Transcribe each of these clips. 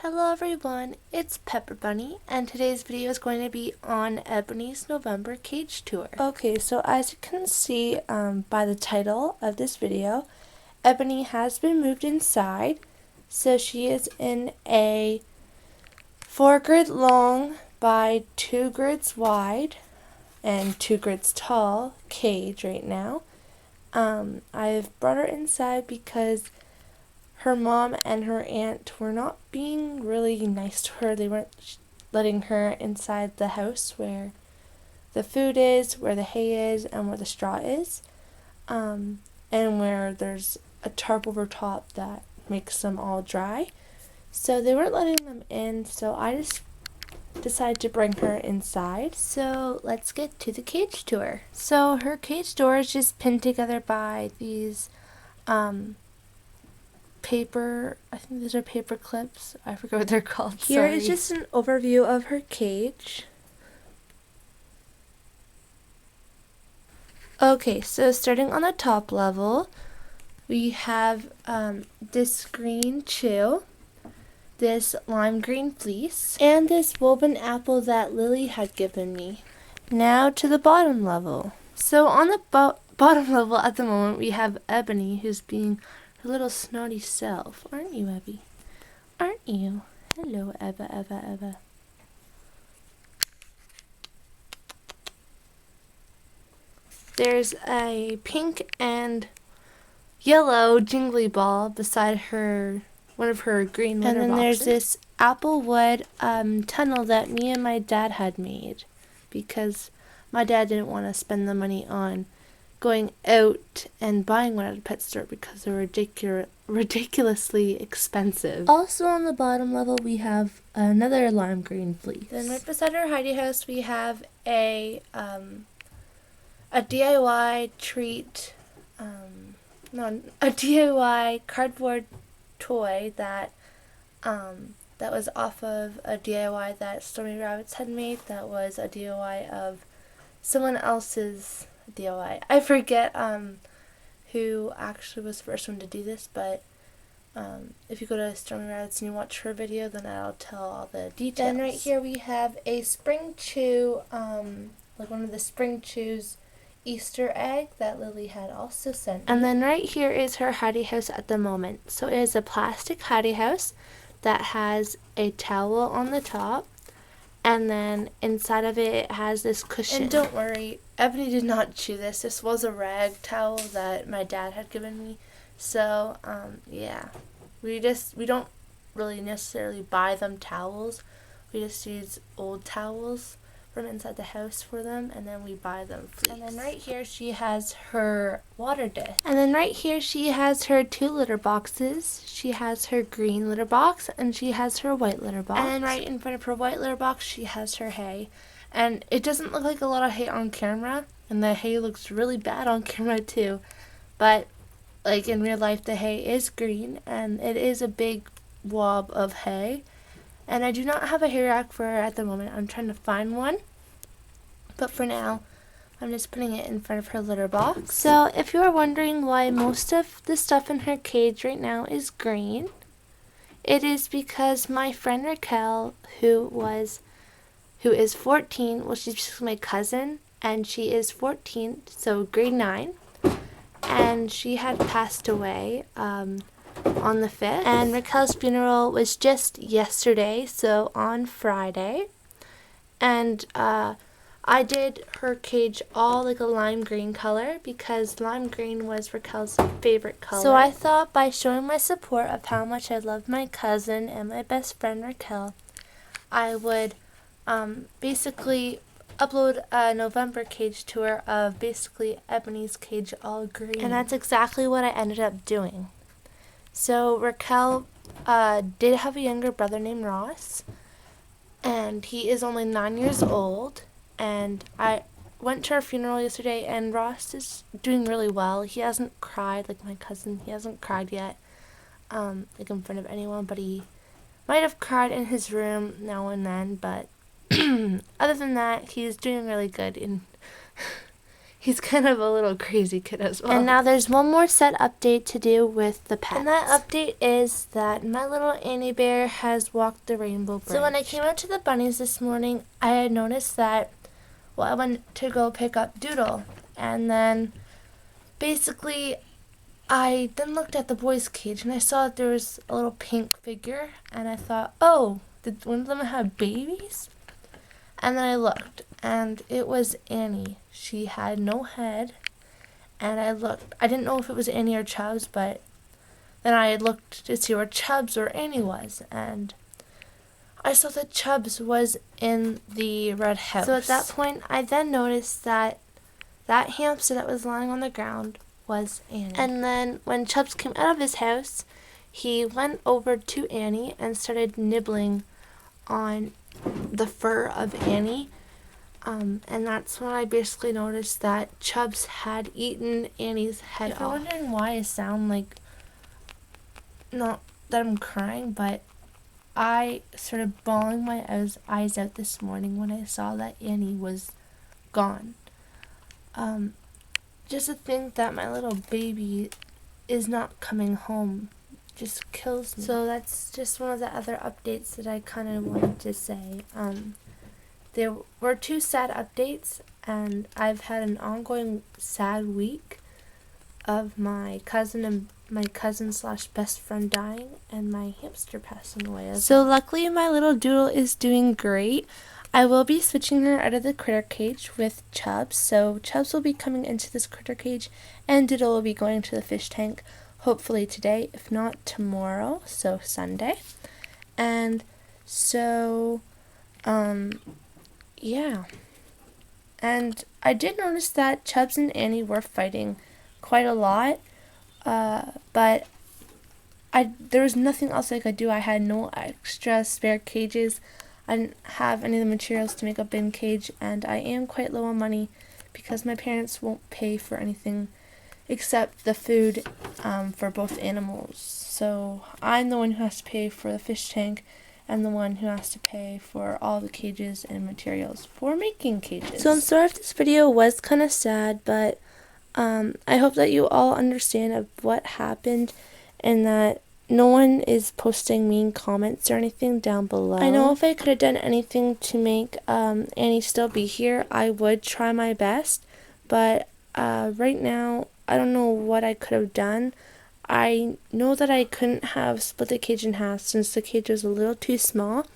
Hello everyone, it's Pepper Bunny, and today's video is going to be on Ebony's November cage tour. Okay, so as you can see by the title of this video, Ebony has been moved inside. So she is in a 4-grid long by 2 grids wide and 2 grids tall cage right now. I've brought her inside because her mom and her aunt were not being really nice to her. They weren't letting her inside the house where the food is, where the hay is, and where the straw is, and where there's a tarp over top that makes them all dry. So they weren't letting them in, so I just decided to bring her inside. So let's get to the cage tour. So her cage door is just pinned together by these paper, I think these are paper clips. I forget what they're called. Here is just an overview of her cage. Okay, so starting on the top level, we have this green chew, this lime green fleece, and this woven apple that Lily had given me. Now to the bottom level. So on the bottom level at the moment, we have Ebony, who's being her little snotty self. Aren't you, Ebby? Aren't you? Hello, Eva. There's a pink and yellow jingly ball beside her, one of her green litter boxes. And then there's this apple wood tunnel that me and my dad had made because my dad didn't want to spend the money on going out and buying one at a pet store because they're ridiculously expensive. Also on the bottom level we have another lime green fleece. Then right beside our hidey house we have a DIY treat, a DIY cardboard toy that was off of a DIY that Stormy Rabbits had made. That was a DIY of someone else's DIY. I forget who actually was the first one to do this, but if you go to Stormy Rabbits and you watch her video, then I'll tell all the details. Then right here we have a spring chew, like one of the spring chews Easter egg that Lily had also sent me. And then right here is her hidey house at the moment. So it is a plastic hidey house that has a towel on the top, and then inside of it has this cushion. And don't worry, Ebony did not chew this. This was a rag towel that my dad had given me. So, yeah. We don't really necessarily buy them towels. We just use old towels from inside the house for them, and then we buy them fleece. And then right here she has her water dish. And then right here she has her 2 litter boxes. She has her green litter box and she has her white litter box. And then right in front of her white litter box she has her hay. And it doesn't look like a lot of hay on camera, and the hay looks really bad on camera too. But like in real life the hay is green and it is a big wob of hay. And I do not have a hay rack for her at the moment. I'm trying to find one. But for now, I'm just putting it in front of her litter box. So if you are wondering why most of the stuff in her cage right now is green, it is because my friend Raquel, who is 14, well, she's just my cousin, and she is 14, so grade 9, and she had passed away on the 5th, and Raquel's funeral was just yesterday, so on Friday, and I did her cage all like a lime green color because lime green was Raquel's favorite color. So I thought by showing my support of how much I love my cousin and my best friend Raquel, I would basically upload a November cage tour of basically Ebony's cage all green. And that's exactly what I ended up doing. So Raquel did have a younger brother named Ross, and he is only 9 years old. And I went to her funeral yesterday, and Ross is doing really well. He hasn't cried like my cousin. He hasn't cried yet, like in front of anyone, but he might have cried in his room now and then. But other than that, he's doing really good. And he's kind of a little crazy kid as well. And now there's one more set update to do with the pets. And that update is that my little Annie Bear has walked the rainbow bridge. So when I came out to the bunnies this morning, I had noticed that, well, I went to go pick up Doodle. And then basically I then looked at the boys' cage and I saw that there was a little pink figure. And I thought, oh, did one of them have babies? And then I looked, and it was Annie. She had no head, and I looked. I didn't know if it was Annie or Chubbs, but then I looked to see where Chubbs or Annie was, and I saw that Chubbs was in the red house. So at that point, I then noticed that that hamster that was lying on the ground was Annie. And then when Chubbs came out of his house, he went over to Annie and started nibbling on the fur of Annie, and that's when I basically noticed that Chubbs had eaten Annie's head off. If you're wondering why I sound like, not that I'm crying, but I started bawling my eyes out this morning when I saw that Annie was gone. Just to think that my little baby is not coming home just kills me. So that's just one of the other updates that I kind of wanted to say. There were 2 sad updates, and I've had an ongoing sad week of my cousin / best friend dying and my hamster passing away. So luckily my little Doodle is doing great. I will be switching her out of the critter cage with Chubbs. So Chubbs will be coming into this critter cage and Doodle will be going to the fish tank hopefully today, if not tomorrow, so Sunday. And so, yeah. And I did notice that Chubbs and Annie were fighting quite a lot, but there was nothing else I could do. I had no extra spare cages. I didn't have any of the materials to make a bin cage, and I am quite low on money because my parents won't pay for anything except the food for both animals. So I'm the one who has to pay for the fish tank and the one who has to pay for all the cages and materials for making cages. So I'm sorry if this video was kind of sad, but I hope that you all understand of what happened and that no one is posting mean comments or anything down below. I know if I could have done anything to make Annie still be here, I would try my best, but right now I don't know what I could have done. I know that I couldn't have split the cage in half since the cage was a little too small.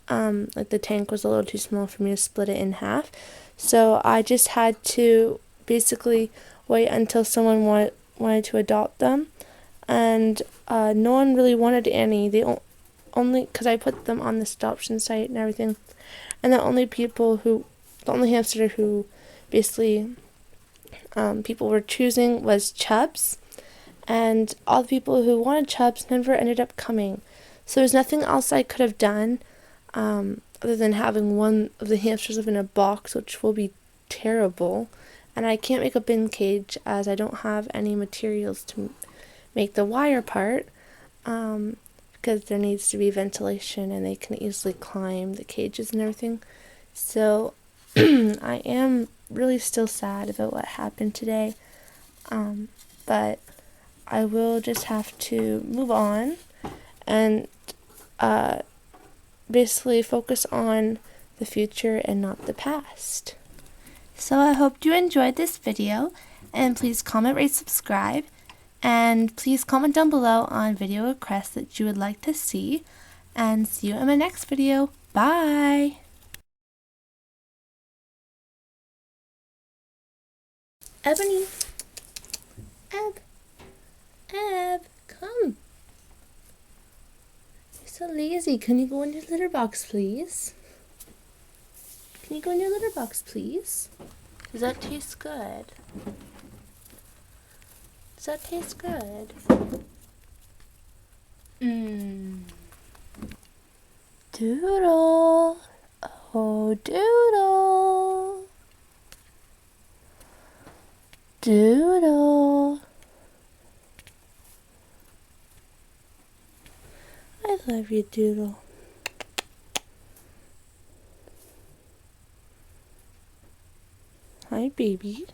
Like the tank was a little too small for me to split it in half. So I just had to basically wait until someone wanted to adopt them. And no one really wanted Annie. They only, because I put them on this adoption site and everything. And the only hamster who basically people were choosing was Chubbs, and all the people who wanted Chubbs never ended up coming. So there's nothing else I could have done other than having one of the hamsters live in a box, which will be terrible. And I can't make a bin cage as I don't have any materials to make the wire part, because there needs to be ventilation and they can easily climb the cages and everything. So I am really still sad about what happened today, but I will just have to move on and basically focus on the future and not the past. So I hope you enjoyed this video, and please comment, rate, subscribe, and please comment down below on video requests that you would like to see, and see you in my next video. Bye! Ebony, Eb, come. You're so lazy. Can you go in your litter box, please? Can you go in your litter box, please? Does that taste good? Does that taste good? Doodle. Oh, Doodle. Doodle. I love you, Doodle. Hi, baby.